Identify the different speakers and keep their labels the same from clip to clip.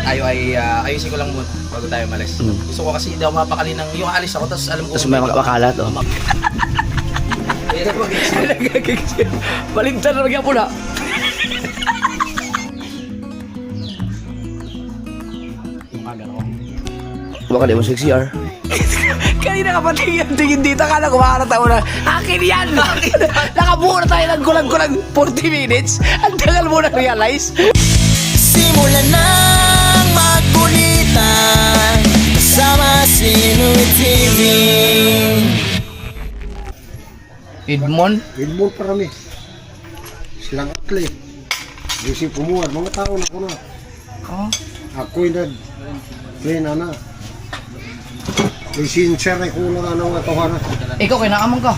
Speaker 1: tayo ay ayusin ko lang muna bago tayo malis. Gusto ko kasi hindi ako mapakali ng yung alis ako, tapos alam ko...
Speaker 2: Tapos may makalat, oh. Baligtad na nagyan po na. Baka di mo 6CR. Kanina ka patingin dito, kala kumakarata mo na, akin yan! Nakabuo na tayo ng kulang-kulang 40 minutes. Ang tagal mo na realize.
Speaker 3: Simulan ng magkulitan kasama si Nuit TV.
Speaker 2: Edmond?
Speaker 4: Edmond parami. Silang atlet. Busy pumuad. Mga tao na ko na.
Speaker 2: Oh.
Speaker 4: Ako'y play na na. Lisensya na kulang na nga ito na.
Speaker 2: Ikaw, kinaamang ka.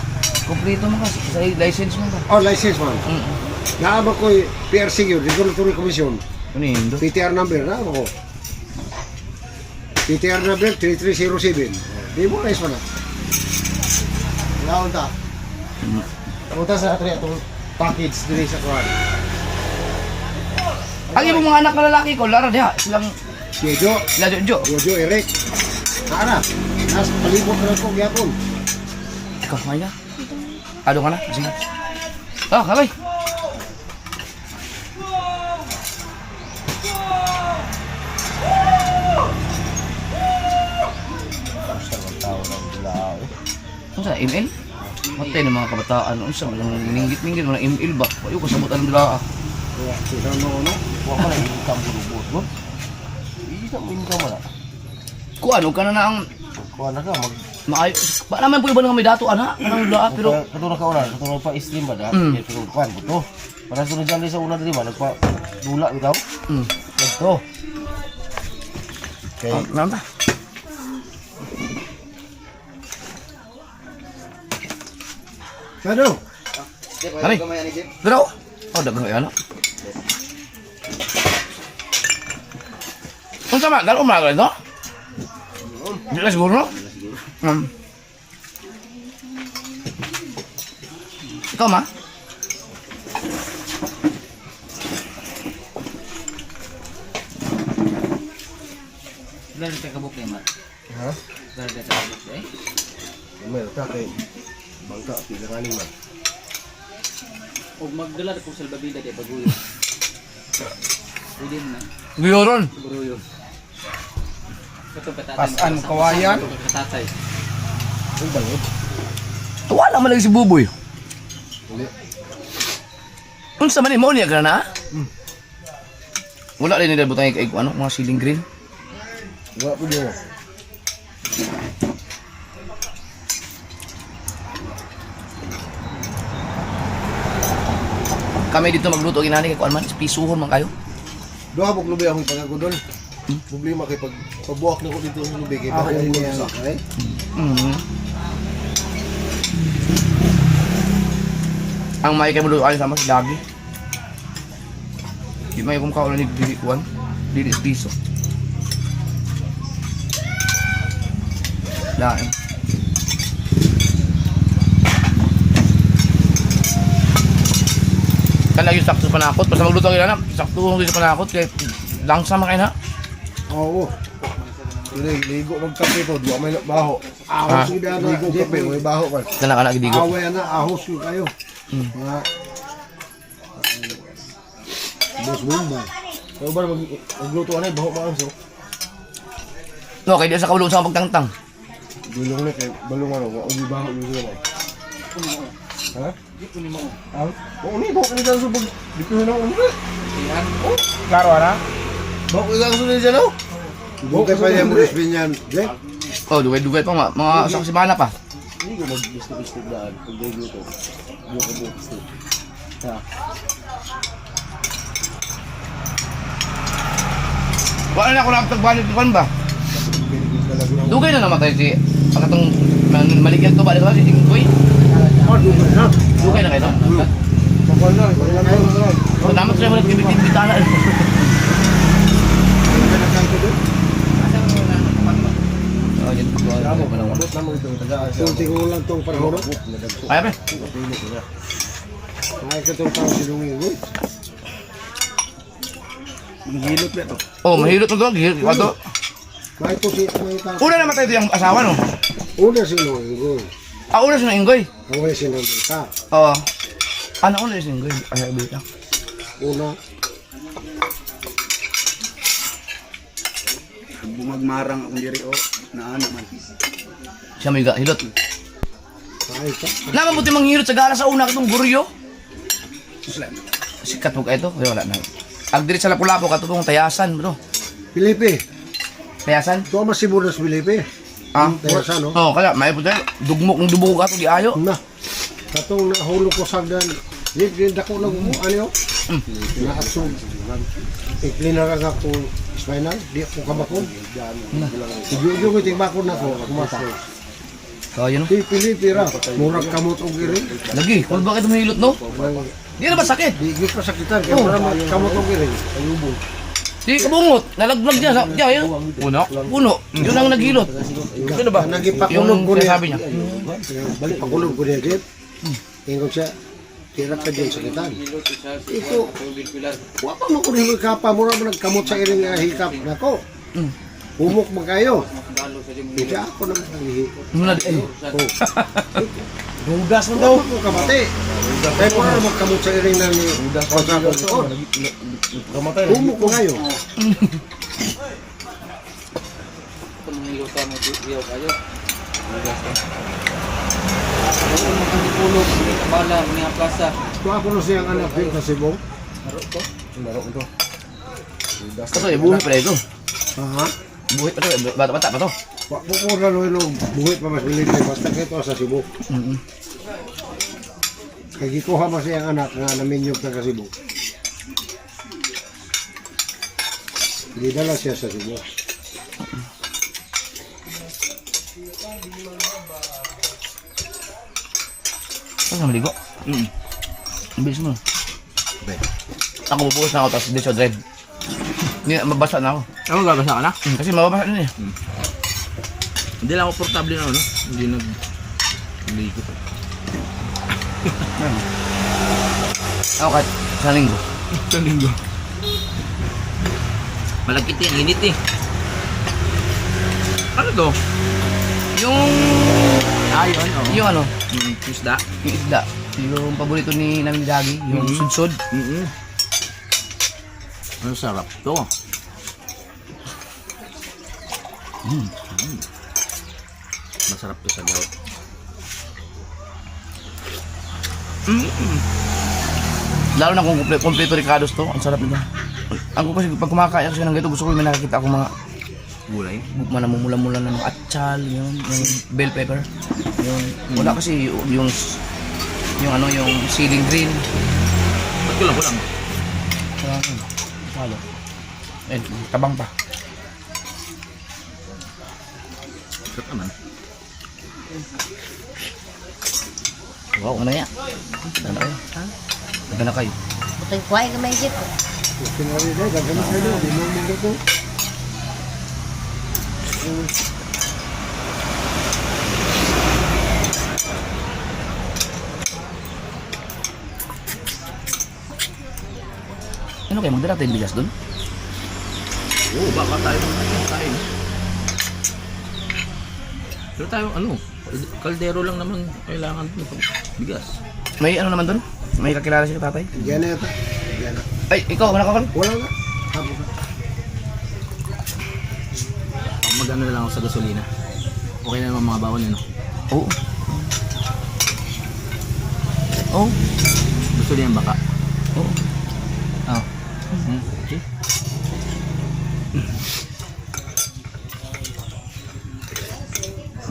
Speaker 2: Kompleto mo ka. Sa license mo ka.
Speaker 4: Oh, license man. Naabang ko'y PRC yun. Regulatory Commission.
Speaker 2: Ano yun?
Speaker 4: PTR number. Naabang ko. PTR number 3307. Di mo na isma na. Naon ta. Punta sa atri itong package dili sa kuwan.
Speaker 2: Ang ibang mga anak na lalaki ko, Lara diha. Silang...
Speaker 4: Jojo.
Speaker 2: Sila Jojo.
Speaker 4: Jojo, Eric. Nara. Nas palibot na ko gyapon.
Speaker 2: Ikaw, Maya. Ado ka na? Sige. Ah, kabay. Ano sa ML? Matay ng mga kabataan. Ano sa mga minggit-minggit mga ML ba? Payo ko sabot ang dila.
Speaker 4: Sila no.
Speaker 1: Huwag ka na income bulubot mo. Hindi na mo income wala.
Speaker 2: Kung ano ka na na ang...
Speaker 1: Kuha na ka,
Speaker 2: Maayo. Ba naman po iba nga may dato, ana? Anong dila, pero...
Speaker 1: Katulad ka una, katulad pa stream ba da? Pero kuhan ko to. Para sunod dyan sa una dali ba, nagpa-dula ikaw? Ito. Okay.
Speaker 2: Naman ba?
Speaker 4: Ano?
Speaker 2: Kami? Pero... Oh, dagang yan, no? Kung sama, dalo umaga ito? Hindi ka siguro, no? Ikaw, ma?
Speaker 1: Lalo ka kabuk eh, Mat.
Speaker 4: Ha?
Speaker 1: Lalo ka kabuk eh.
Speaker 4: Meron ka kay bangka pilanganin man.
Speaker 1: Huwag magdala na kung salbabida kay Baguyo. Pwede mo na.
Speaker 2: Guyoron.
Speaker 1: Baguyo. Katong katatay.
Speaker 4: Pasan, kawayan.
Speaker 1: Katong katatay.
Speaker 4: Ang balod.
Speaker 2: Wala man lagi si Buboy.
Speaker 4: Hindi.
Speaker 2: Unsa man mo niya ka na? Wala rin nila butang ano, mga ceiling green.
Speaker 4: Wala po niyo.
Speaker 2: Kami dito magluto ginani kay kuan man, pisuhon man kayo.
Speaker 4: Duha mo klubi akong pagkagudol. Problema kay pag pabuak na ko dito sa lubi kay baka ko sa kay.
Speaker 2: Ang may kay luto ay sama si Dagi. Di may kung kaulan ni dili kuan, dili piso. Daan. Kan lagi sakto sa panakot, basta magluto kayo na, sakto sa panakot kay langsam kayo na.
Speaker 4: Oo. Ligo magkape to, duwa may baho.
Speaker 2: Ah.
Speaker 4: Ahos gid ligo kape may baho pa.
Speaker 2: Kana kana gidigo.
Speaker 4: Away na ahos yun kayo. Mga Bos bomba.
Speaker 1: Kaya ba magluto na baho pa so.
Speaker 2: No, kay di sa kaulo sa pagtangtang.
Speaker 4: Gulong na kay balong ano, wa ubi baho yun sila. Ha?
Speaker 1: Dito ni mo.
Speaker 4: Ah, oo ni baho kanila sa bag. Dito na ako.
Speaker 1: Yan.
Speaker 4: Klaro ana. Baho ka sa sunod dyan, oh. Bukay pa niya mo yan, Jack.
Speaker 2: Oh, duway-duway pa mga sa semana pa.
Speaker 1: Hindi ko mag-gusto-gusto daan pag nagluto. Buko-buko. Ha.
Speaker 2: Wala na ako nakapagbalot ko ba? Dugay na namatay si akatong maligyan to balik si Jingkoy.
Speaker 4: Oh, dugay na.
Speaker 2: Dugay na kayo.
Speaker 4: Bakal na, bakal na.
Speaker 2: So naman sila mo nagbibitin-bitana. Oh, yun po.
Speaker 4: Kunti ko lang itong panahon.
Speaker 2: Kaya pre.
Speaker 4: Ay, katong tao si Lungi.
Speaker 5: Manghilot ba ito?
Speaker 2: Oh, mahilot na to. Ato.
Speaker 4: May ito si may tao.
Speaker 2: Una naman tayo yung asawa, no?
Speaker 4: Una sino inggoy.
Speaker 2: Una siya ng Ingoy.
Speaker 4: Away sino bita.
Speaker 2: Oo. Ano una siya ng Ingoy? Ay, bita.
Speaker 4: Una.
Speaker 5: Bumagmarang akong diri o naana man.
Speaker 2: Siya may hilot.
Speaker 4: Ay ka.
Speaker 2: Naman buti manghilot sa gala sa una katong guryo. Sikat mo ka ito? Ay, wala na. Ang diri sa Lapu-Lapu katong tayasan, bro.
Speaker 4: Pilipi.
Speaker 2: Tayasan?
Speaker 4: Tuwa masibunas Pilipi.
Speaker 2: Ah,
Speaker 4: Tayasan, no?
Speaker 2: oh, kaya may puti. Dugmok ng dubugo ka to di ayo.
Speaker 4: Na. Katong nahulog ko sagdan. Di dako lang mo ano? Naatsog. Iklina ka ko spinal, di ko kabakon. Yung iting bakon nako, kumata.
Speaker 2: So, yun.
Speaker 4: Pilipi ra. Murag kamot og iri.
Speaker 2: Lagi, kung bakit mahilot, no? Di na ba sakit?
Speaker 4: Di gyud pa sakitan kay murag kamot og iri. Ayubo.
Speaker 2: Di kabungot. Nalaglag niya. Diya, yun. Puno? Puno. Yun ang naghilot. Yun na ba?
Speaker 4: Nagipakulog ko
Speaker 2: Yung
Speaker 4: niya.
Speaker 2: sabi niya.
Speaker 4: Balik pakulog ko niya gid. Ingon siya. Tira ka dyan sakitan. Ito. Wa pa mo ko ni kapa mura mo nagkamot sa iring hikap nako. Humok man kayo. Hindi ako nang nangihi.
Speaker 2: Muna di.
Speaker 4: Oh.
Speaker 2: Hugas mo
Speaker 4: Daw ko kamate. Kaya ko na magkamot sa iring nang ko.
Speaker 1: Kamatay.
Speaker 4: Humok ko kayo. Kung ako na siyang anak din sa Cebu.
Speaker 2: Ito, buhay pa ito.
Speaker 4: Ha?
Speaker 2: Buhay pa ito. Bata-bata pa to.
Speaker 4: Wa po ko na lo buhit pa mas bilis basta kito sa Cebu. Kay gikuha man siyang anak nga naminyog ta ka Cebu. Gidala siya sa Cebu.
Speaker 2: Ano maligo? Bilis mo. Ako bubuhos na ako tapos dish o drive. Hindi, mabasa na ako.
Speaker 5: Ano gagasa ka na?
Speaker 2: Kasi mababasa na eh.
Speaker 5: Hindi lang ako portable na ano. Hindi nag-ligo pa.
Speaker 2: Ako kahit sa linggo.
Speaker 5: Isang linggo. Malagkit eh, ang init eh. Ano to?
Speaker 2: Yung...
Speaker 5: Yun, oo.
Speaker 2: Yung ano?
Speaker 5: Isda.
Speaker 2: Yung isda. Yung paborito ni namin Dagi. Yung sudsod.
Speaker 5: Ang sarap to. Masarap to sa gawat.
Speaker 2: Lalo na kung kompleto ricados to. Ang sarap nito. Ako kasi pag kumakain kasi ng ganito gusto ko yung may nakakita akong mga
Speaker 5: Gulay.
Speaker 2: manamumula-mula na mga atsal, yung bell pepper. Yung wala kasi yung ano yung ceiling green.
Speaker 5: Ba't ko lang?
Speaker 2: Halo. Eh, tabang pa.
Speaker 5: Sarap naman.
Speaker 2: Wow, ano yan? Ano kayo? Ano na kayo?
Speaker 6: Butang kuhay ka may jeep.
Speaker 4: Kinari day gagana kayo di mo mundo ko.
Speaker 2: Ano kayo? Magdala tayong bigas doon?
Speaker 5: Oo, baka tayo tayo. Pero tayo ano, kaldero lang naman kailangan ng bigas.
Speaker 2: May ano naman doon? May kakilala siya tatay?
Speaker 4: Yan ata. Yan.
Speaker 2: Ay, ikaw, wala ka kan?
Speaker 4: Wala na. Habo na.
Speaker 5: Ako mag-ano na lang ako sa gasolina. Okay na naman mga bawon yun.
Speaker 2: Oo. Oo.
Speaker 5: Gasolina baka.
Speaker 2: Oo. Ah.
Speaker 5: Okay.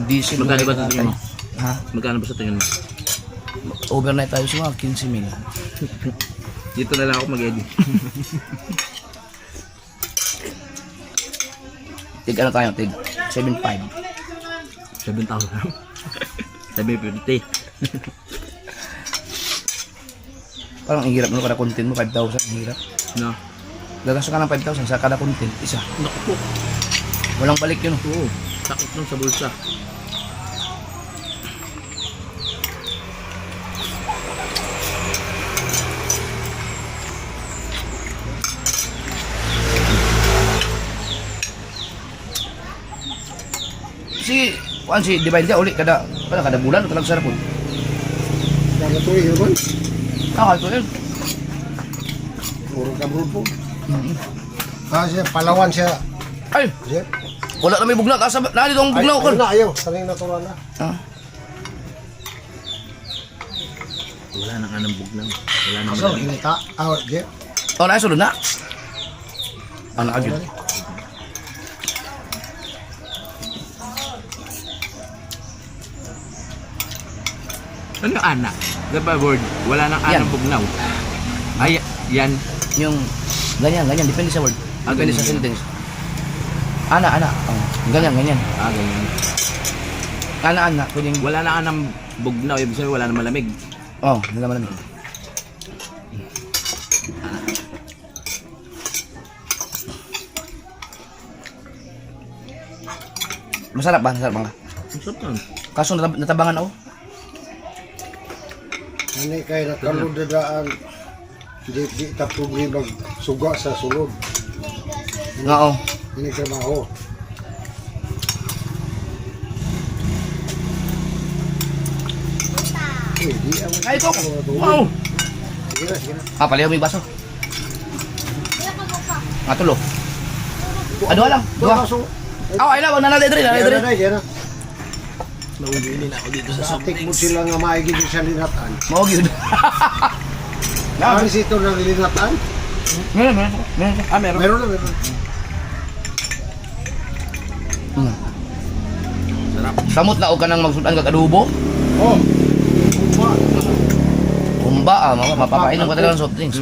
Speaker 2: Diesel.
Speaker 5: Magkano ba ito tingin mo?
Speaker 2: Ha?
Speaker 5: Magkano ba sa tingin mo?
Speaker 2: Overnight tayo sa mga 15,000.
Speaker 5: Dito na lang ako mag-edit.
Speaker 2: Tig ano tayo? Tig 7.5.
Speaker 5: 7,000. 750.
Speaker 2: Parang ang hirap mo kada content mo, 5,000. Ang hirap.
Speaker 5: No.
Speaker 2: Gagastos ka ng 5,000 sa kada content. Isa.
Speaker 5: Naku po.
Speaker 2: Walang balik yun.
Speaker 5: Oo. Sakit lang sa bulsa.
Speaker 2: si Divine dia uli kada bulan kada sarap po.
Speaker 4: Kaya tuloy naman.
Speaker 2: Ito yun.
Speaker 4: Puro kabrod po. Siya, Palawan siya.
Speaker 2: Ay,
Speaker 4: Siya.
Speaker 2: wala na may bugnaw. Na dito ang bugnaw ko.
Speaker 4: Ayun na, ayaw. Taling natural na.
Speaker 2: Ah.
Speaker 5: Wala nang anong bugnaw. Wala nang
Speaker 4: So, inita. Siya.
Speaker 2: Oh, naisulod na. Ano agad?
Speaker 5: Ano yung anak? Diba word? Wala nang
Speaker 2: Yan.
Speaker 5: anong bugnaw. Ay, yan.
Speaker 2: Yung ganyan, depende sa word. Depende sa sentence. Ana. Oh, ganyan.
Speaker 5: Ganyan.
Speaker 2: Ana, pwedeng...
Speaker 5: Wala nang anong bugnaw. Ibig sabihin wala nang malamig.
Speaker 2: Oh, nalaman namin. Masarap ba? Masarap ba?
Speaker 5: Ang sarap nun.
Speaker 2: Kaso natabangan ako.
Speaker 4: Ano kayo nakaludadaan. Di ta problema suga sa sulod.
Speaker 2: Nga oh.
Speaker 4: Ini trabaho. Di ang
Speaker 2: Ay, ito! Wow!
Speaker 4: sige na.
Speaker 2: Palihaw mo yung baso. Tulo. Dua lang. Dua. Ay na, wag na natin diri.
Speaker 4: Diyan na.
Speaker 5: Naulili na ako dito sa
Speaker 4: Satik mo sila nga maigid sa linatan.
Speaker 2: Mao gyud.
Speaker 4: Ang sito ng linatan?
Speaker 2: Meron.
Speaker 4: Meron na.
Speaker 2: Samot na og kanang magsudan kag adobo.
Speaker 4: Oh.
Speaker 2: Kumba mapapainom ka talaga ng soft drinks.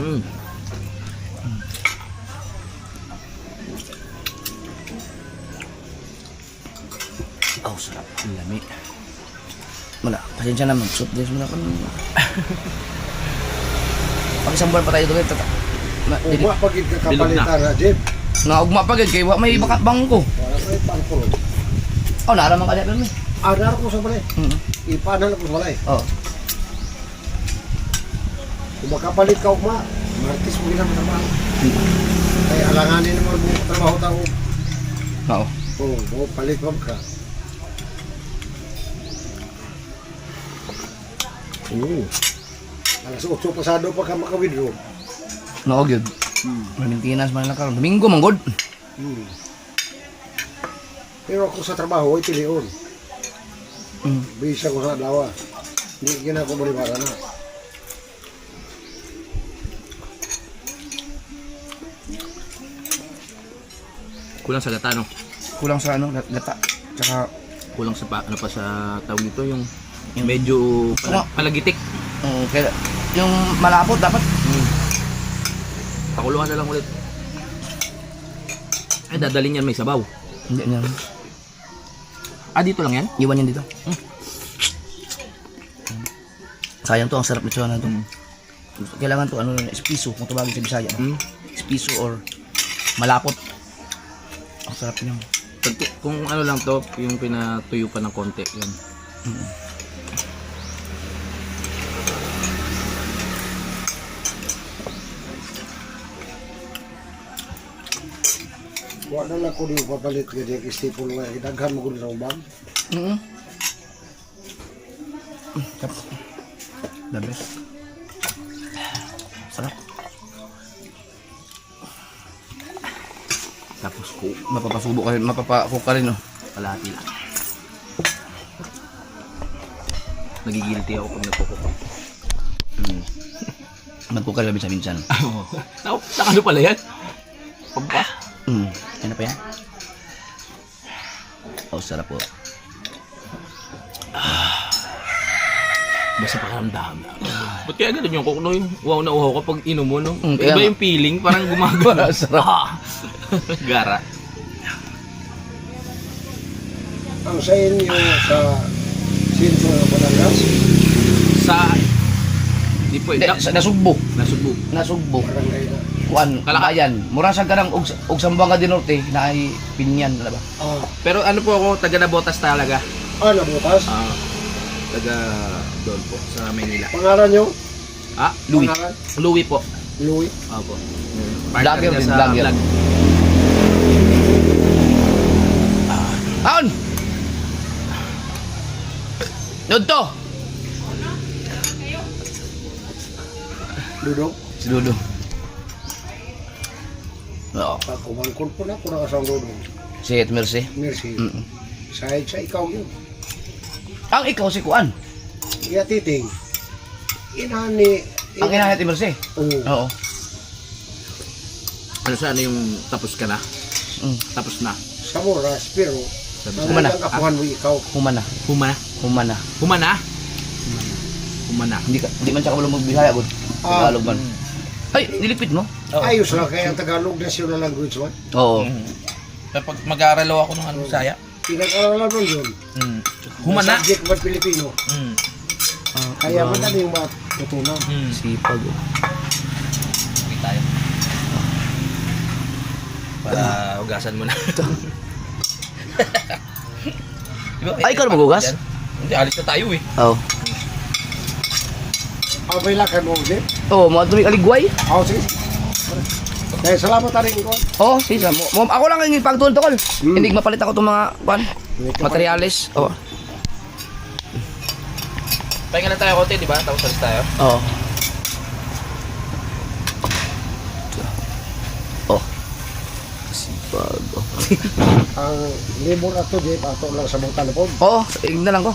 Speaker 2: Oh, sarap. Lami. Wala, pasensya na mag-soft drinks muna kami. Pag-isang buwan pa tayo doon.
Speaker 4: Ugma pagid ka kapalitan na, Jim.
Speaker 2: Ugma pa gid kay wa may bangko.
Speaker 4: Wala may pangko.
Speaker 2: Oh, naraman ka dito.
Speaker 4: Adar ko sa balay. Ipanan ko sa balay.
Speaker 2: Oh.
Speaker 4: Kung makapalit ka ugma, martis mo gina trabaho. Ay alanganin mo mo trabaho tao.
Speaker 2: Oo.
Speaker 4: Oh, mo palit mo ka. Alas 8 pasado pa ka maka-withdraw.
Speaker 2: No, gyud. Maintenance man lang karon. Domingo man god.
Speaker 4: Pero ako sa trabaho ay tilion. Bisa ko sa dawa. Hindi gina ko malibara na.
Speaker 5: Kulang sa gata, no?
Speaker 2: Kulang sa gata. Tsaka
Speaker 5: Kulang sa ano pa sa tawag nito yung medyo palagitik.
Speaker 2: kaya yung malapot dapat.
Speaker 5: Pakuluan na lang ulit. Ay, dadalhin yan may sabaw.
Speaker 2: Hindi niya.
Speaker 5: Ah, dito lang yan?
Speaker 2: Iwan yan dito. Sayang to, ang sarap nito na to. Kailangan to espiso kung tawagin sa Bisaya. Espiso or malapot. Ang sarap niya.
Speaker 5: Kung ano lang to, yung pinatuyo pa ng konti, yun.
Speaker 4: Wala na ko di papalit ka di istipon nga. Daghan mo ko sa ubang.
Speaker 2: The best. Sarap.
Speaker 5: Tapos
Speaker 2: Mapapasubo ka rin, mapapakok ka rin.
Speaker 5: kalahati lang. Nagigilty ako pag nagkukuk.
Speaker 2: Magkuk ka rin minsan.
Speaker 5: Nakano pala yan? Pagpa?
Speaker 2: Ano pa yan? Oh, sarap po.
Speaker 5: Basta pakaramdam. Ba't kaya ganun yung kukno yung wow na uhaw kapag inom mo, no?
Speaker 2: kaya
Speaker 5: Iba
Speaker 2: nga.
Speaker 5: yung feeling, parang gumagana.
Speaker 2: Sarap.
Speaker 5: Gara.
Speaker 4: Ang sa inyo sa sentro ng Batangas,
Speaker 5: Sa... Di po,
Speaker 2: Nasugbo.
Speaker 5: nasubok.
Speaker 4: barangay na.
Speaker 2: Kuan, Kalabayan. Mura sa ganang og Sambuanga del Norte na ay Pinyan, wala ba?
Speaker 5: Pero ano po ako, taga Nabotas talaga.
Speaker 4: Nabutas.
Speaker 5: Taga doon po, sa Maynila.
Speaker 4: Pangalan nyo?
Speaker 2: Louis.
Speaker 4: Pangalan?
Speaker 5: Louis po.
Speaker 4: Louis.
Speaker 5: Opo.
Speaker 2: Vlogger
Speaker 5: niya
Speaker 2: din,
Speaker 5: sa
Speaker 2: vlogger.
Speaker 5: vlog.
Speaker 2: Aon! Dodto!
Speaker 4: Dudong.
Speaker 2: Si Dodo. Oo.
Speaker 4: Pagkumangkon po na ako na kasang dudong.
Speaker 2: Si Et Mercy.
Speaker 4: Mercy.
Speaker 2: Mm.
Speaker 4: Sa ikaw yun.
Speaker 2: Ang ikaw si Kuan.
Speaker 4: Iya titing. Inani.
Speaker 2: Ang inahin ni Mercy.
Speaker 4: Oo.
Speaker 2: Oo.
Speaker 5: Ano sana yung tapos ka na?
Speaker 2: Mm.
Speaker 5: Tapos na.
Speaker 4: Sa moras, pero
Speaker 2: Kumana.
Speaker 4: ang kapuhan mo ikaw.
Speaker 2: Humana.
Speaker 5: Humana.
Speaker 2: Humana.
Speaker 5: Humana? Humana.
Speaker 2: Hindi man siya kabalo magbihaya, bud.
Speaker 4: Ah.
Speaker 2: Tagalog man. Ay, nilipid mo?
Speaker 4: Ayos lang kaya ang Tagalog national language man.
Speaker 2: Oo.
Speaker 5: Kapag mag-aaralo ako ng ano, Bisaya.
Speaker 4: Pinag-aralan mo yun.
Speaker 5: Humana?
Speaker 4: Subject man Pilipino.
Speaker 5: Mm.
Speaker 4: Kaya madali yung matutunan.
Speaker 5: Mm.
Speaker 2: Sipag. Oh.
Speaker 5: Hindi tayo. Para hugasan mo na. Diba,
Speaker 2: Ay, ikaw na maghugas?
Speaker 5: Hindi, alis na tayo eh.
Speaker 2: Oo.
Speaker 4: Abay lakad mo ulit.
Speaker 2: Oo, mga tumig aligway.
Speaker 4: Oo, sige. Dahil salamat na rin ko.
Speaker 2: Oo, sisa. Ako lang yung pagtuntokol. Hindi mapalit ako itong mga kuan, materialis. Oo.
Speaker 5: Pahinga na tayo konti, di ba? Tapos alis tayo.
Speaker 2: Oo. Oh. Sipag.
Speaker 4: Ang libur ato, Jeep, ato lang sa mong telepon.
Speaker 2: Oo, ignan lang ko.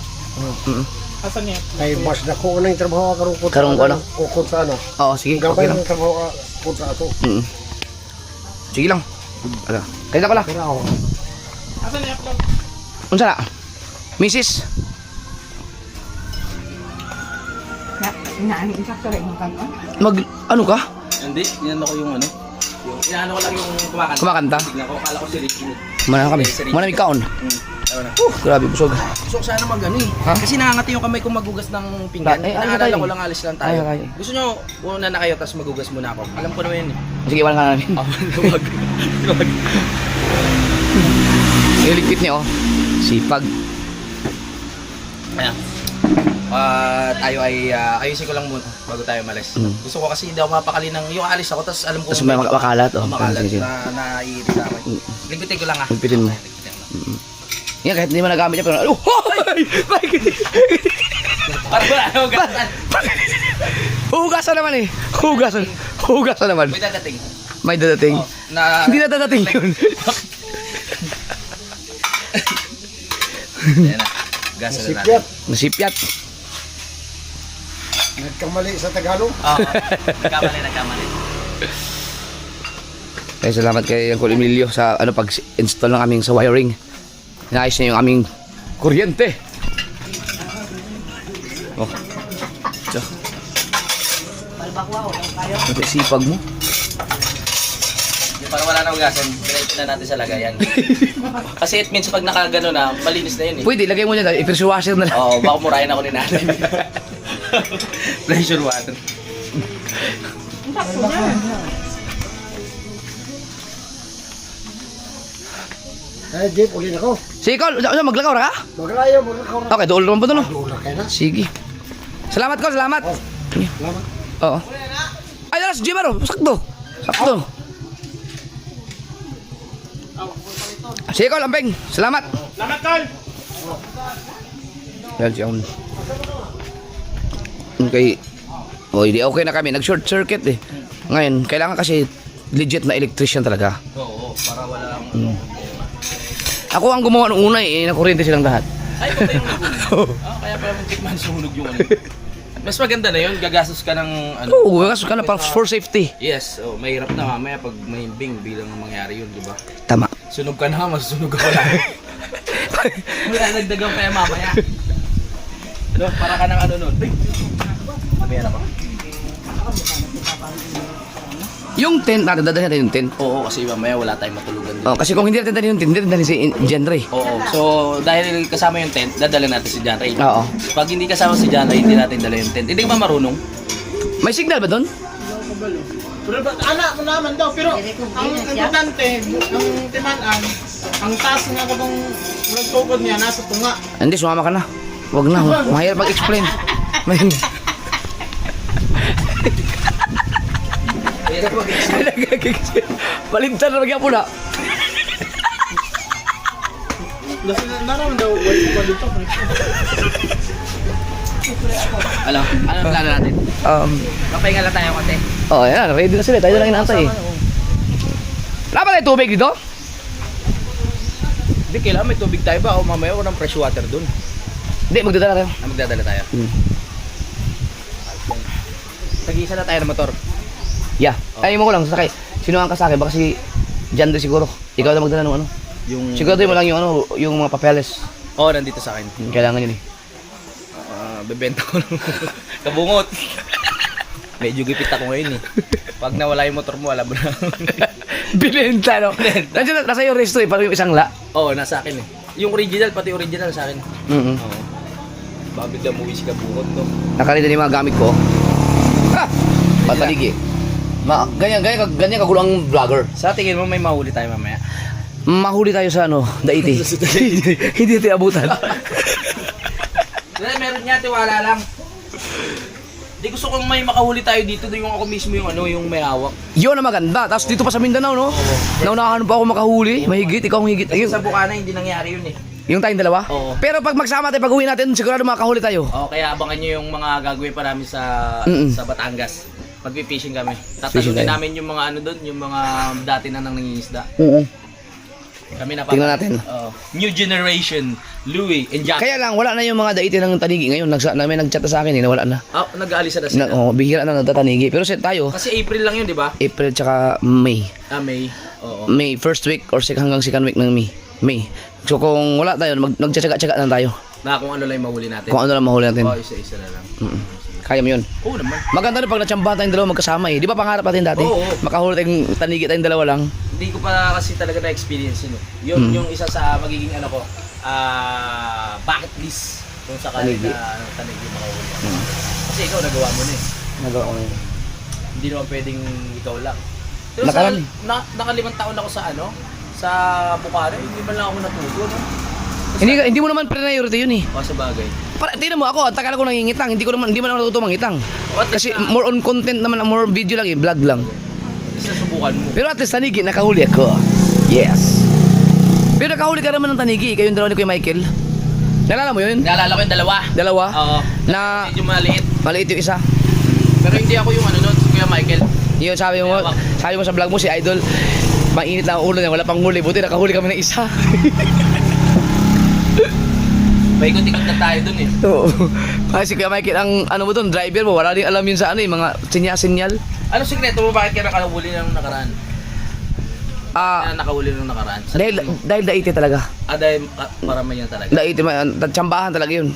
Speaker 4: Kay mas na ko na yung trabaho karong ko.
Speaker 2: Karong ko, ano?
Speaker 4: Ukod sa ano.
Speaker 2: Oo, sige.
Speaker 4: Gabay
Speaker 2: Okay lang.
Speaker 4: ng trabaho ko sa ato.
Speaker 2: Sige lang. Ala. Kaya ko lang.
Speaker 4: Pero ako.
Speaker 2: Unsa na? Mrs. Mag, ano ka?
Speaker 5: Hindi, inano ko yung ano. Yung, inano ko lang yung kumakanta.
Speaker 2: Kumakanta?
Speaker 5: Tignan ko, akala ko si Ricky.
Speaker 2: Mana kami. Mana may kaon. Grabe busog.
Speaker 5: Gusto ko sana mag-ano eh.
Speaker 2: Ha?
Speaker 5: Kasi nangangati yung kamay kong magugas ng pinggan.
Speaker 2: Ay, ay,
Speaker 5: Naalala
Speaker 2: ay.
Speaker 5: ko lang, alis lang tayo.
Speaker 2: Ay, ay.
Speaker 5: Gusto nyo, una na kayo, tapos magugas muna ako. Alam ko naman yun eh.
Speaker 2: Sige, iwan ka na namin.
Speaker 5: Luwag. Luwag.
Speaker 2: Iligpit niya oh. Sipag.
Speaker 5: Ayan. Tayo ay ayusin ko lang muna bago tayo malis. Gusto ko kasi hindi ako mapakali ng yung alis ako tapos alam ko
Speaker 2: Tapos may makalat oh.
Speaker 5: makalat
Speaker 2: Sige, sige.
Speaker 5: na naiirita ako. Ligpitin ko lang ha.
Speaker 2: Ligpitin mo. Yan, kahit hindi mo nagamit niya, pero ano?
Speaker 5: Parang wala na hugasan.
Speaker 2: Hugasan naman eh. Hugasan. Hugasan naman.
Speaker 5: May dadating.
Speaker 2: May dadating.
Speaker 5: Oh, na
Speaker 2: Hindi na dadating yun.
Speaker 5: Ayan na. Hugasan na natin.
Speaker 4: Sipyat.
Speaker 2: Nasipyat.
Speaker 4: Nagkamali sa Tagalog.
Speaker 5: Oo. Nagkamali.
Speaker 2: Kaya salamat kay Uncle Emilio sa ano pag-install ng aming sa wiring. Inaayos niya yung aming kuryente. Oh. Tiyo. Ito sipag mo.
Speaker 5: Yung parang wala na hugasan, diretso na natin sa lagayan. Kasi it means pag nakagano na, malinis na yun eh.
Speaker 2: Pwede, lagay mo dyan. I-pressure washer na lang.
Speaker 5: Oo, baka murahin ako ni nanay. Pressure water.
Speaker 4: Jeep, uli na ko.
Speaker 2: Sige, Col. Maglakaw ra ka?
Speaker 4: Maglaya mo na ko.
Speaker 2: Okay, doon naman po doon.
Speaker 4: Doon na kayo na.
Speaker 2: Sige. Salamat, Col. Salamat.
Speaker 4: Salamat.
Speaker 2: Oo. Ay, dalas, Jimaro. Sakto. Sakto. Sige, Col. Ampeng. Salamat.
Speaker 5: Salamat, Col!
Speaker 2: Dahil siyang... Okay. O, hindi okay na kami. Nag-short circuit eh. Ngayon, kailangan kasi legit na electrician talaga.
Speaker 5: Oo, para wala lang.
Speaker 2: Ako ang gumawa nung una eh. Nakuryente silang lahat.
Speaker 5: Ay, ito yung nagulo. Kaya pala mong tikman sunog yung ano. Mas maganda na yun, gagastos ka ng ano.
Speaker 2: Oo, gagastos ka na para for safety.
Speaker 5: Yes, mahirap na mamaya pag may bing bilang mangyari yun, di ba?
Speaker 2: Tama.
Speaker 5: Sunog ka na, masusunog ka wala. Wala nagdagang kaya mamaya. Ano, para ka ng ano nun. Sabi na ba?
Speaker 2: Yung tent, dadalhin natin yung tent.
Speaker 5: Oo, kasi mamaya wala tayong matulugan din.
Speaker 2: Oh, kasi kung hindi natin dadalhin yung tent, hindi natin dadalhin si John Ray.
Speaker 5: Oo, so dahil kasama yung tent, dadala natin si John Ray.
Speaker 2: Oo.
Speaker 5: Pag hindi kasama si John Ray, hindi natin dala yung tent. Hindi ka ba marunong?
Speaker 2: May signal ba doon?
Speaker 6: Anak mo naman daw, pero ang importante, ang timanan, ang taas nga kapag nagtukod niya, nasa tunga.
Speaker 2: Hindi, sumama ka na. Huwag na, mahirap mag-explain. Palintan na nagyan po na.
Speaker 6: Naraman daw, wala dito.
Speaker 5: Ano plano natin? Papahinga lang tayo konti.
Speaker 2: Oh, yan. Ready na sila. Tayo lang inaantay eh. Wala ba tayo tubig dito?
Speaker 5: Hindi, kailangan may tubig tayo ba? O mamaya walang fresh water dun.
Speaker 2: Hindi, magdadala tayo.
Speaker 5: Magdadala tayo. Tag-isa na tayo ng motor.
Speaker 2: Yeah. Ay mo ko lang, sakay. Sinuhan ka sa akin? Baka si Jandre siguro. Ikaw na magdala ng ano.
Speaker 5: Yung...
Speaker 2: Siguro mo lang yung ano, yung mga papeles.
Speaker 5: Oo, nandito sa akin.
Speaker 2: Kailangan yun eh.
Speaker 5: Bebenta ko lang. Kabungot. Medyo gipit ako ngayon eh. Pag nawala yung motor mo, alam mo na.
Speaker 2: Binenta, no? Nandiyan, nasa yung resto eh, parang yung isang la.
Speaker 5: Oo, nasa akin eh. Yung original, pati original sa akin. Oo. Baka bigla mo si kabungot, no?
Speaker 2: Nakalita yung mga gamit ko. Ah! Pataligi. Ganyan kagulo ang vlogger.
Speaker 5: Sa tingin mo, may mahuli tayo mamaya?
Speaker 2: Mahuli tayo sa ano, Daiti. Hindi natin abutan.
Speaker 5: Meron niya, tiwala lang. Di gusto kong may makahuli tayo dito, yung ako mismo yung ano, yung may hawak.
Speaker 2: Yun na maganda. Tapos dito pa sa Mindanao, no? Naunahan pa ako makahuli. Mahigit, ikaw ang higit.
Speaker 5: Kasi
Speaker 2: Ayun.
Speaker 5: sa Bukana, hindi nangyari yun eh.
Speaker 2: Yung tayong dalawa?
Speaker 5: Oo.
Speaker 2: Pero pag magsama tayo, pag uwi natin, sigurado makahuli tayo.
Speaker 5: Oo, kaya abangan nyo yung mga gagawin pa namin sa sa Batangas. Magpi-fishing kami.
Speaker 2: Fishing
Speaker 5: Tatalunin
Speaker 2: tayo.
Speaker 5: namin yung mga ano doon, yung mga dati na nang nangingisda.
Speaker 2: Oo.
Speaker 5: Kami na
Speaker 2: Tingnan natin.
Speaker 5: New generation, Louie and Jack.
Speaker 2: Kaya lang, wala na yung mga Daiti ng Tanigi ngayon. May nag-chat na sa akin, wala na.
Speaker 5: Nag-aalis na sila.
Speaker 2: Bihira na nagtatanigi. Pero set tayo,
Speaker 5: Kasi April lang yun, di ba?
Speaker 2: April tsaka May.
Speaker 5: May. Oo.
Speaker 2: May first week or hanggang second week ng May. So kung wala tayo, magtsatsaga-tsaga lang tayo.
Speaker 5: Na kung ano lang yung mahuli natin.
Speaker 2: Kung ano lang mahuli natin.
Speaker 5: Isa-isa na lang.
Speaker 2: Kaya mo yun.
Speaker 5: Oo naman.
Speaker 2: Maganda rin pag natsambahan tayong dalawa magkasama eh. Di ba pangarap natin dati?
Speaker 5: Oo.
Speaker 2: Makahuli tayong tanigi tayong dalawa lang.
Speaker 5: Hindi ko pa kasi talaga na-experience yun. Yun yung isa sa magiging ano ko, bucket list. Kung sakali
Speaker 2: Tanigi.
Speaker 5: na tanigi makahuli. Kasi ikaw nagawa mo na eh.
Speaker 2: Nagawa ko na yun.
Speaker 5: Hindi naman pwedeng ikaw lang. Pero
Speaker 2: Nakarami.
Speaker 5: nakalimang taon ako sa ano, sa Bukana, hindi man lang ako natuto, no?
Speaker 2: Hindi mo naman priority yun eh.
Speaker 5: O sa bagay.
Speaker 2: Tingnan mo ako, ang tagal ko nangingitang. Hindi man ako natuto mangitang.
Speaker 5: At
Speaker 2: Kasi more on content naman, more video lang eh, vlog lang.
Speaker 5: subukan mo.
Speaker 2: Pero at least tanigi, nakahuli ako. Yes. Pero nakahuli ka naman ng tanigi, kayo yung dalawa ni Kuya Michael. Nalala mo yun?
Speaker 5: Naalala ko yung dalawa.
Speaker 2: Dalawa?
Speaker 5: Oo.
Speaker 2: Na
Speaker 5: Medyo maliit.
Speaker 2: maliit yung isa.
Speaker 5: Pero hindi ako yung ano nun, si Kuya Michael.
Speaker 2: Yun, sabi mo sa vlog mo, si Idol, mainit lang ang ulo niya, wala pang huli. Buti nakahuli kami ng isa.
Speaker 5: Paikot-ikot na tayo dun eh.
Speaker 2: Oo. Kasi si Kuya Michael, ang ano mo dun, driver mo, wala rin alam yun sa ano eh, mga sinyal.
Speaker 5: Anong sikreto mo bakit ka nakahuli ng nakaraan? Nakahuli ng nakaraan?
Speaker 2: Dahil Daiti talaga.
Speaker 5: Dahil marami yan talaga.
Speaker 2: Daiti, tsambahan talaga yun.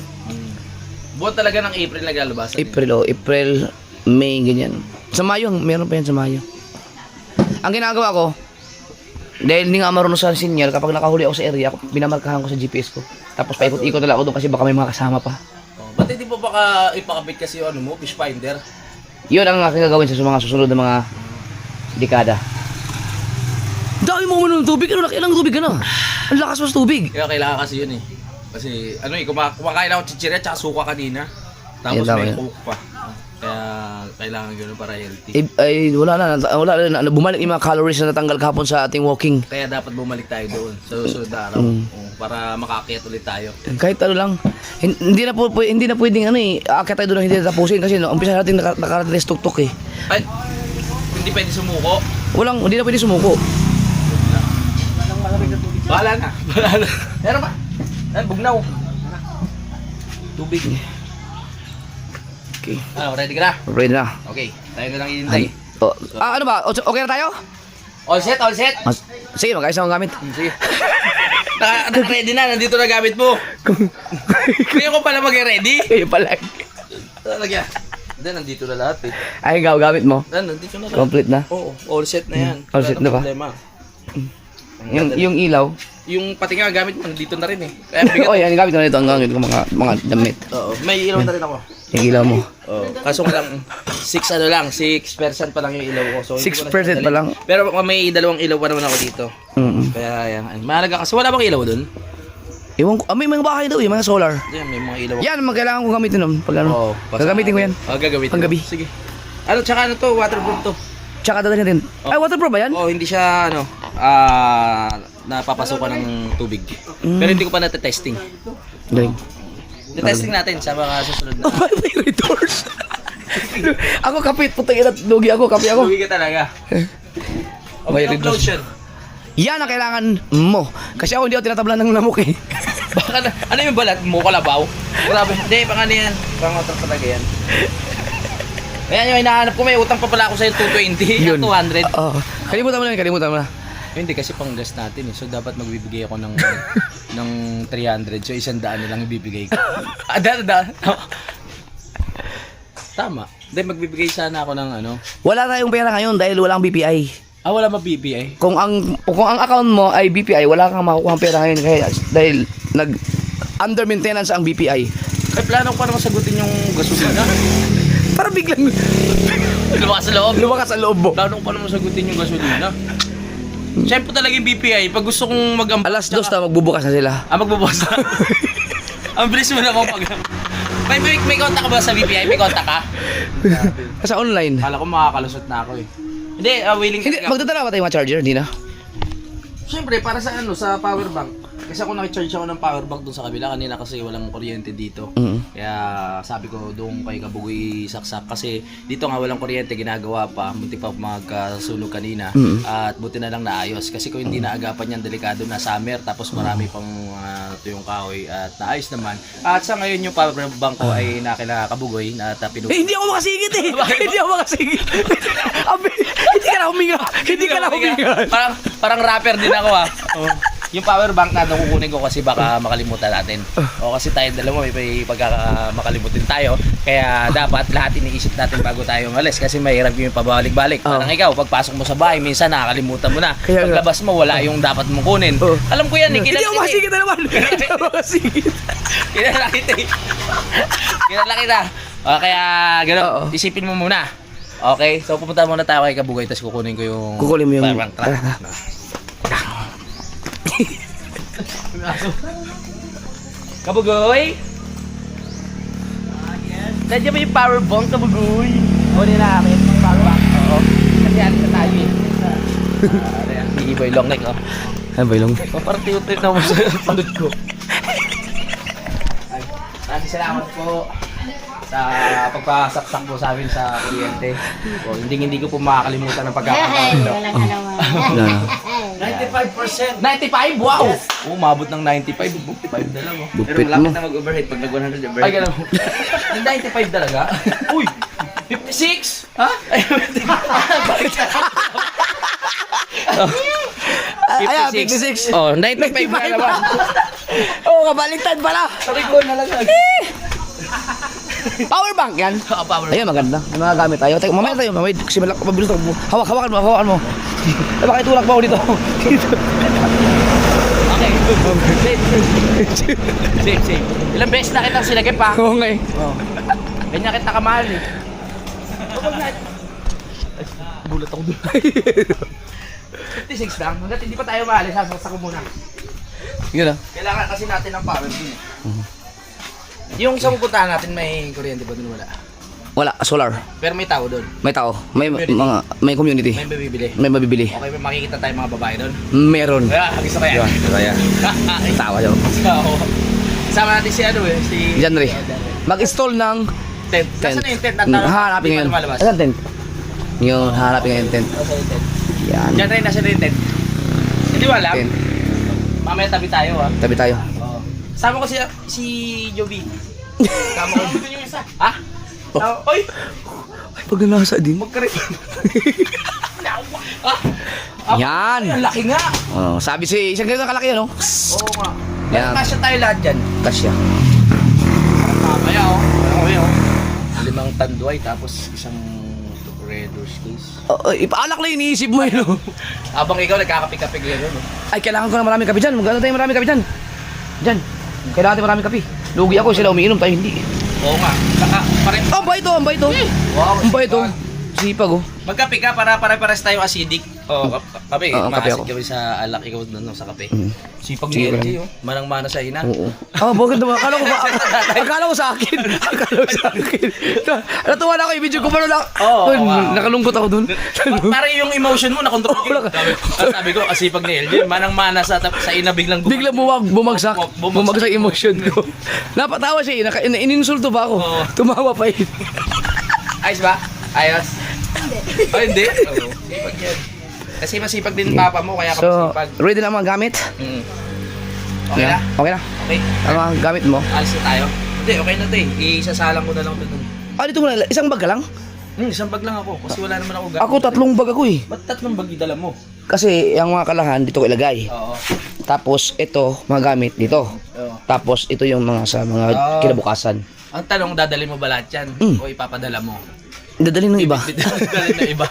Speaker 5: Buwan talaga ng April naglalabas.
Speaker 2: April, May, ganyan. Sa Mayo, meron pa yan sa Mayo. Ang ginagawa ko, dahil hindi nga marunong sa sinyal, kapag nakahuli ako sa area, binamarkahan ko sa GPS ko. Tapos paikot-ikot na lang ako doon kasi baka may mga kasama pa.
Speaker 5: Ba't hindi mo baka ipakabit kasi yung ano mo, fish finder?
Speaker 2: Yun ang aking gagawin sa mga susunod na mga dekada. Dami mo ng tubig, ano ilang tubig ka na? Ang lakas mo sa tubig.
Speaker 5: Kaya kailangan kasi yun eh. Kasi ano eh, kumakain ako chichirya tsaka suka kanina. Tapos
Speaker 2: Yan,
Speaker 5: may
Speaker 2: tama.
Speaker 5: coke pa. Kaya kailangan gano'n para healthy.
Speaker 2: Ay, wala na, bumalik yung mga calories na natanggal kahapon sa ating walking.
Speaker 5: Kaya dapat bumalik tayo doon sa susunod na araw. Para makaakyat ulit tayo.
Speaker 2: Kahit ano lang, hindi na pwedeng ano eh, aakyat tayo doon hindi tapusin kasi no, umpisa natin nakarating sa tuktok eh.
Speaker 5: Ay, hindi pwede sumuko.
Speaker 2: Hindi na pwede sumuko.
Speaker 5: Bahala na. Meron ba? Bugnaw. Tubig.
Speaker 2: Okay.
Speaker 5: Ready ka na?
Speaker 2: Ready na.
Speaker 5: Okay, tayo na lang hinintay.
Speaker 2: Ano ba? Okay na tayo?
Speaker 5: All set, all set.
Speaker 2: Sige, mag-ayos na akong gamit.
Speaker 5: Sige. Ready na, nandito na gamit mo. Kaya ko pala mag-ready.
Speaker 2: Kayo pala.
Speaker 5: Talaga. Hindi, nandito na lahat eh.
Speaker 2: Ay, ikaw, gamit mo.
Speaker 5: Nandito na lahat.
Speaker 2: Complete na.
Speaker 5: Oo, all set na yan.
Speaker 2: All set na ba?
Speaker 5: Problema.
Speaker 2: Yung ilaw.
Speaker 5: Yung pati nga gamit mo, nandito na rin eh. Kaya bigat.
Speaker 2: Oh, yan, gamit ko na ito. Ang gamit ko mga damit.
Speaker 5: Oo, may ilaw na rin ako.
Speaker 2: Yung ilaw mo.
Speaker 5: Oo. Kaso nga lang, 6% pa lang yung ilaw ko. So, hindi ko na
Speaker 2: 6%
Speaker 5: siya
Speaker 2: pa lang?
Speaker 5: Pero may dalawang ilaw pa naman ako dito. Kaya yan. Mahalaga kasi wala bang ilaw dun?
Speaker 2: Ewan ko, may mga bahay daw, yung mga solar.
Speaker 5: Yan, may mga ilaw.
Speaker 2: Yan, kailangan ko gamitin nun. Pag ano,
Speaker 5: Oo,
Speaker 2: gagamitin ko yan.
Speaker 5: Gagamitin
Speaker 2: Panggabi.
Speaker 5: Sige. Ano, tsaka ano to, waterproof to.
Speaker 2: Tsaka dadalhin natin. Ay, waterproof ba yan?
Speaker 5: Oh, hindi siya ano, napapasukan ng tubig. Pero hindi ko pa natetesting.
Speaker 2: Galing.
Speaker 5: Testing natin sa mga susunod na.
Speaker 2: May doors. Ako kapit, putang ina, lugi ako, kape ako.
Speaker 5: Lugi ka talaga.
Speaker 2: May
Speaker 5: Okay,
Speaker 2: red doors.
Speaker 5: closure.
Speaker 2: Yan ang kailangan mo. Kasi ako hindi ako tinatablan ng lamok eh.
Speaker 5: Baka na, ano yung balat mo? Kalabaw? Grabe. Hindi, baka ano yan. Pangotor talaga yan. Ayan yung hinahanap ko. May utang pa pala ako sa'yo 220.
Speaker 2: Yun.
Speaker 5: 200.
Speaker 2: Oo. Kalimutan mo na yun, kalimutan mo na.
Speaker 5: Hindi kasi pang gas natin eh. So dapat magbibigay ako ng ng 300. So 100 na lang ibibigay ko. Tama. Hindi, magbibigay sana ako ng ano.
Speaker 2: Wala tayong pera ngayon dahil walang BPI.
Speaker 5: Wala ma-BPI.
Speaker 2: Kung ang account mo ay BPI, wala kang makukuha ng pera ngayon kaya dahil under maintenance ang BPI.
Speaker 5: Ay, plano ko pa naman sagutin yung gasolina.
Speaker 2: Para biglang
Speaker 5: Lumakas sa loob.
Speaker 2: lumakas ang loob mo.
Speaker 5: Plano ko pa naman sagutin yung gasolina. Siyempre talaga yung BPI. Pag gusto kong
Speaker 2: Alas 2 na magbubukas na sila.
Speaker 5: magbubukas na. Ang bilis mo naman pag... May kontak ka ba sa BPI? May kontak ka?
Speaker 2: Sa online.
Speaker 5: Kala ko makakalusot na ako eh. Hindi, willing
Speaker 2: Hindi,
Speaker 5: talaga.
Speaker 2: magdadala ba tayo mga charger? Hindi na.
Speaker 5: Siyempre, para sa ano, sa power bank. Kasi ako nakicharge ako ng power bank dun sa kabila kanina kasi walang kuryente dito. Kaya sabi ko doon kay Kabugoy saksak kasi dito nga walang kuryente, ginagawa pa, muntik pa magkasunog kanina. At buti na lang naayos kasi kung hindi naagapan yan, delikado na summer tapos marami pang tuyong kahoy at naayos naman. At sa ngayon yung power bank ko ay nakila Kabugoy na pinug...
Speaker 2: Eh, hindi ako makasingit eh. Hindi ako makasingit. Hindi ka na huminga. Hindi ka na huminga.
Speaker 5: Parang rapper din ako ah. Yung power bank na kukunin ko kasi baka makalimutan natin. O kasi tayo dalawa may makalimutin tayo. Kaya dapat lahat iniisip natin bago tayo umalis kasi mahirap yung pabalik-balik. Parang ikaw, pagpasok mo sa bahay, minsan nakakalimutan mo na.
Speaker 2: Kaya
Speaker 5: Paglabas mo, wala yung dapat mong kunin. Alam ko yan eh.
Speaker 2: Hindi ako makasingit na naman. Hindi ako makasingit.
Speaker 5: Kilala kita eh. Kilala kita. O, kaya gano'n,
Speaker 2: Oo.
Speaker 5: isipin mo muna. Okay, so pupunta muna tayo kay Kabugoy tapos kukunin ko yung
Speaker 2: Kukunin mo yung...
Speaker 5: power bank. Tara. Kabugoy? Nandiyan ba yung power bank, Kabugoy? Kunin na namin yung power bank. Oo. Kasi alis na tayo eh. Hindi ba yung long neck, oh?
Speaker 2: Ano ba yung...
Speaker 5: Papartiyo-tiyo na mo sa palud ko. Maraming salamat po sa pagpasaksak po sa amin sa kuryente. O, hindi ko po makakalimutan ng pagkakataon.
Speaker 7: Walang alawan.
Speaker 5: 95%! 95? Wow! Oh, umabot ng 95. 55 na lang. Oh. Pero
Speaker 2: Lupit
Speaker 5: malapit
Speaker 2: mo.
Speaker 5: na mag-overhead pag nag-100 overhead. Ay, gano'n. Yung 95 talaga? Uy! 56? Ha? Ay, bakit?
Speaker 2: Ayan, 56.
Speaker 5: Oh, 95 na naman.
Speaker 2: Oo, kabaliktad pala.
Speaker 5: Sorry ko na lang.
Speaker 2: Power bank yan.
Speaker 5: Power.
Speaker 2: Ayun, maganda. May mga gamit tayo. Teka, mamaya tayo, mamaya. Kasi mabilis ako. Hawakan mo. Ay, baka itulak pa ako dito.
Speaker 5: Okay. Safe. Ilang beses na kitang sinagip ha?
Speaker 2: Oo nga eh.
Speaker 5: Ganyan kita kamahal eh. Bulat ako doon. 56 lang. Hanggat hindi pa tayo maalis, sasaksak ko muna.
Speaker 2: Yun ah.
Speaker 5: Kailangan kasi natin ng power din eh. Yung sa pupuntahan natin may kuryente ba doon? Wala.
Speaker 2: Wala, solar.
Speaker 5: Pero may tao doon.
Speaker 2: May tao. May community.
Speaker 5: May bibili.
Speaker 2: May mabibili.
Speaker 5: Okay, may makikita tayo mga babae doon.
Speaker 2: Meron.
Speaker 5: Kaya, gusto ko yan.
Speaker 2: Kaya. Tawa yun.
Speaker 5: So, kasama natin si ano eh, si...
Speaker 2: Janry. Mag-install ng
Speaker 5: Tent.
Speaker 2: tent.
Speaker 5: Nasaan na yung tent?
Speaker 2: Hanapin ngayon. Asan tent? Yun, hanapin ngayon tent. Yan.
Speaker 5: Diyan rin, nasa yung tent. Hindi mo alam?
Speaker 2: Tent.
Speaker 5: Mamaya tabi tayo ah.
Speaker 2: Tabi tayo.
Speaker 5: Oo. Sama ko si Joby. Sama ko dito yung isa. Ha? Oy!
Speaker 2: Ay, pag nasa din.
Speaker 5: Magkarit.
Speaker 2: Yan.
Speaker 5: Ang laki nga.
Speaker 2: Oh, sabi si isang ganito kalaki ano?
Speaker 5: Oo nga.
Speaker 2: Yan.
Speaker 5: Kasya tayo lahat dyan.
Speaker 2: Kasya.
Speaker 5: Mamaya oh. Mamaya oh. 5 tanduay tapos isang Redor's case.
Speaker 2: Ipaalak lang iniisip mo yun.
Speaker 5: Habang ikaw nagkakapik-kapik yan no?
Speaker 2: Ay, kailangan ko na maraming kape dyan. Maganda tayo maraming kape dyan. Dyan. Kailangan tayo maraming kape. Lugi ako, sila umiinom tayo hindi.
Speaker 5: Oo nga. Saka pare.
Speaker 2: Ang bait to, ang bait to.
Speaker 5: Wow.
Speaker 2: Ang bait to. Sipag oh.
Speaker 5: Magkape ka para pare-pares tayo acidic. Oo, kape.
Speaker 2: Oo, kape ako.
Speaker 5: Maasit kami sa alak, ikaw doon sa kape. Sipag
Speaker 2: Sige,
Speaker 5: ni LG, oh. Manang-mana sa ina.
Speaker 2: Oo. Bakit naman? Akala ko sa akin. Natuwa na ako, i-video ko pa lang.
Speaker 5: Oo,
Speaker 2: Nakalungkot ako dun.
Speaker 5: Para yung emotion mo, nakontrol ko. Sabi ko, asipag ni LG, manang-mana sa ina, biglang
Speaker 2: Biglang bumagsak. Bumagsak emotion ko. Napatawa siya, ininsulto pa ako.
Speaker 5: Oo.
Speaker 2: Tumawa pa yun.
Speaker 5: Ayos ba? Ayos? Hindi. Oh, hindi? Oo. Sipag yan. Kasi masipag din papa mo, kaya ka
Speaker 2: So,
Speaker 5: masipag.
Speaker 2: ready na mga gamit?
Speaker 5: Mm. Okay na?
Speaker 2: Okay na.
Speaker 5: Okay.
Speaker 2: Ang mga gamit mo?
Speaker 5: Alis na tayo? Hindi, okay na to eh. Isasalang ko na lang ito dun.
Speaker 2: Dito muna. Isang bag ka lang?
Speaker 5: Isang bag lang ako. Kasi wala naman ako gamit.
Speaker 2: Ako 3 bag ako eh.
Speaker 5: Ba't 3 bag dala mo?
Speaker 2: Kasi yung mga kalahan dito ko ilagay.
Speaker 5: Oo.
Speaker 2: Tapos ito, mga gamit dito.
Speaker 5: Oo.
Speaker 2: Tapos ito yung mga sa mga kinabukasan.
Speaker 5: Ang tanong, dadalhin mo ba lahat yan? O ipapadala mo?
Speaker 2: Dadalhin ng iba.
Speaker 5: Dadalhin na iba.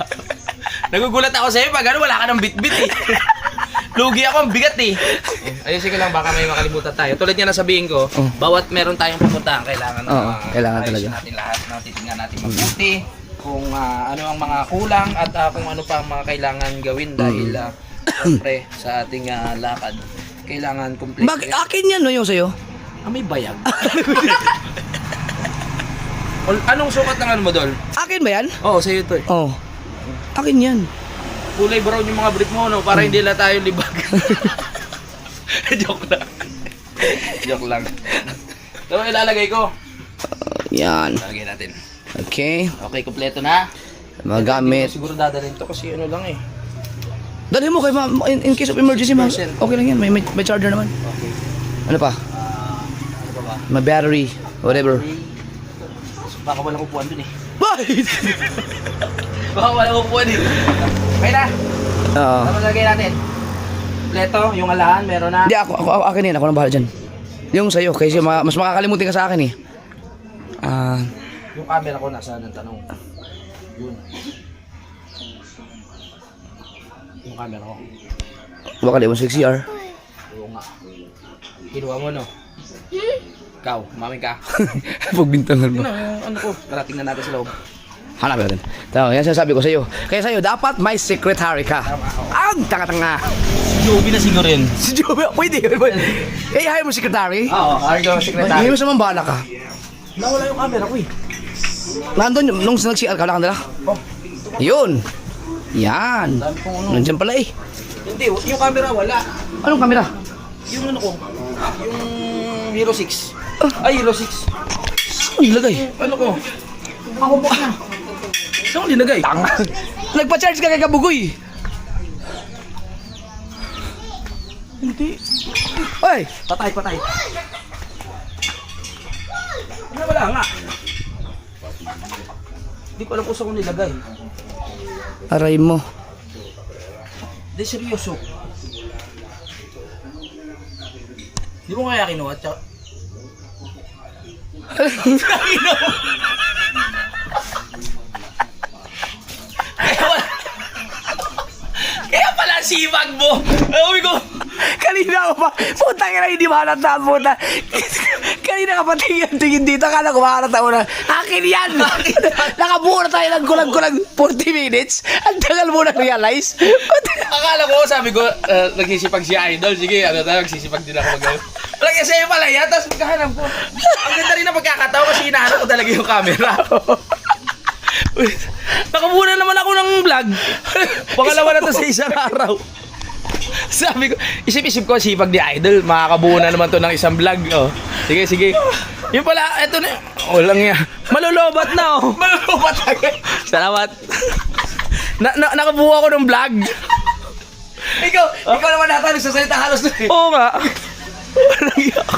Speaker 5: Nagugulat ako sa'yo pag ano, wala ka ng bit-bit eh. Lugi ako, ang bigat eh. Ayusin ko lang, baka may makalimutan tayo. Tulad nga nasabihin ko, bawat meron tayong pupuntahan, kailangan
Speaker 2: kailangan
Speaker 5: ayusin
Speaker 2: talaga.
Speaker 5: natin lahat. Titingnan natin mabuti kung ano ang mga kulang at kung ano pa ang mga kailangan gawin dahil siyempre sa ating lakad, kailangan complete.
Speaker 2: Akin yan no yung sa'yo?
Speaker 5: May bayag. Anong sukat ng ano mo, Dol?
Speaker 2: Akin ba yan?
Speaker 5: Oo, sa'yo to eh.
Speaker 2: Oh. Akin yan.
Speaker 5: Kulay brown yung mga brick mo, no? Para hindi lang tayo libag. Joke lang. Joke lang. So, ilalagay ko.
Speaker 2: Yan.
Speaker 5: Ilalagay natin.
Speaker 2: Okay.
Speaker 5: Okay, kompleto na.
Speaker 2: Mga gamit.
Speaker 5: Siguro dadalhin to kasi ano lang eh.
Speaker 2: Dalhin mo kay ma'am in case of emergency ma'am.
Speaker 5: 6%.
Speaker 2: Okay lang yan. May charger naman.
Speaker 5: Okay.
Speaker 2: Ano pa?
Speaker 5: Ano ba ba?
Speaker 2: May battery. Whatever.
Speaker 5: Baka walang upuan dun eh.
Speaker 2: Bakit?
Speaker 5: Baka walang upuan eh. Okay na.
Speaker 2: Oo.
Speaker 5: Ano lagay natin? Kompleto, yung alahan, meron na.
Speaker 2: Hindi, akin yan. Ako nang bahala dyan. Yung sa'yo. Kasi mas makakalimutin ka sa akin eh.
Speaker 5: Yung camera ko nasaan ang tanong? Yun. Yung camera ko.
Speaker 2: Baka di mo 6CR.
Speaker 5: Oo nga. Kinuha mo no? Ikaw, maming ka.
Speaker 2: Pagbintangan mo.
Speaker 5: Ano ko? Parating na natin sa loob.
Speaker 2: Hanapin natin. Tama, yan sinasabi ko sa'yo. Kaya sa'yo, dapat may secretary ka. Ang tanga-tanga.
Speaker 5: Joby na siguro yun.
Speaker 2: Si Joby, pwede. Eh, hire mo secretary.
Speaker 5: Oo, hire ko secretary.
Speaker 2: Hindi mo sa mambala ka.
Speaker 5: Nawala yung camera ko eh.
Speaker 2: Nandun, nung nag-CR ka, wala kang dala. Yun. Yan.
Speaker 5: Dami kong ano.
Speaker 2: Nandiyan pala eh.
Speaker 5: Hindi, yung camera wala.
Speaker 2: Anong kamera?
Speaker 5: Yung ano ko, yung Hero 6. Ay, Hero 6.
Speaker 2: Saan nilagay?
Speaker 5: Ano ko? Ako po na. Saan ko linagay?
Speaker 2: Tanga. Nagpa-charge ka kay Kabugoy.
Speaker 5: Hindi.
Speaker 2: Oy!
Speaker 5: Patay. Wala nga. Hindi ko alam kung saan ko nilagay.
Speaker 2: Aray mo.
Speaker 5: Hindi, seryoso. Di mo kaya kinuha? Tsaka... Kaya pala sibag mo! Sabi ko,
Speaker 2: Kanina ako pa. Putang ina, hindi mahalata. Puta. Kanina ka pa tingin dito. Akala ko mahalata mo na. Akin yan! Nakabuo na tayo ng kulang-kulang 40 minutes. Ang tagal mo na-realize.
Speaker 5: akala ko, sabi ko, nagsisipag si Idol. Sige, ano tayo, nagsisipag din ako mag-ano. Wala kasi sa'yo pala yan, tapos magkahanap ko. Ang ganda rin na pagkakataon kasi hinahanap ko talaga yung camera. Nakabuo na naman ako ng vlog. Pangalawa na to sa isang araw. Sabi ko, isip-isip ko, sipag ni Idol, makakabuo na naman to ng isang vlog. Oh. Sige. Yung pala, eto na. Walang yan. Malulobat na oh. Malulobat agad. Salamat. Nakabuo ako ng vlog.
Speaker 2: Ikaw naman nata nagsasalita halos na eh.
Speaker 5: Oo nga. Walang yak.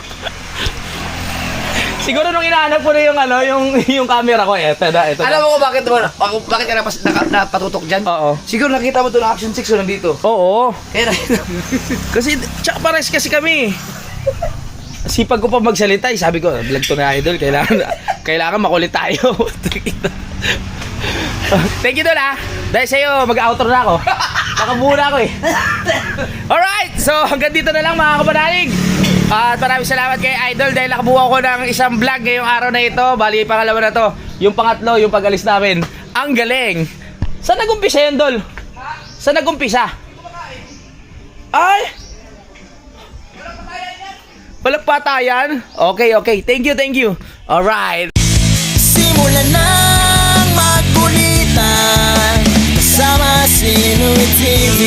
Speaker 5: Siguro nung inahanap ko na yung ano, yung camera ko, eto na.
Speaker 2: Alam mo ko bakit ka napatutok dyan?
Speaker 5: Oo.
Speaker 2: Siguro nakita mo ito ng Action 6 nandito.
Speaker 5: Oo.
Speaker 2: Kaya
Speaker 5: Kasi, tsaka pares kasi kami. Sipag ko pa magsalita, sabi ko, vlog to na Idol, kailangan makulit tayo. Thank you, Dol, ha. Dahil sa'yo, mag-outro na ako. Nakabuo na ako eh. Alright, so hanggang dito na lang mga kabanalig. At maraming salamat kay Idol dahil nakabuo ako ng isang vlog ngayong araw na ito. Bali, pangalawa na to. Yung pangatlo, yung pag-alis namin. Ang galing. Saan nag-umpisa yan, Dol?
Speaker 2: Saan nagumpisa? Ay! Walang patayan? Okay, okay. Thank you, thank you. Alright.
Speaker 3: Simula nang magkulitan kasama si Inuit TV.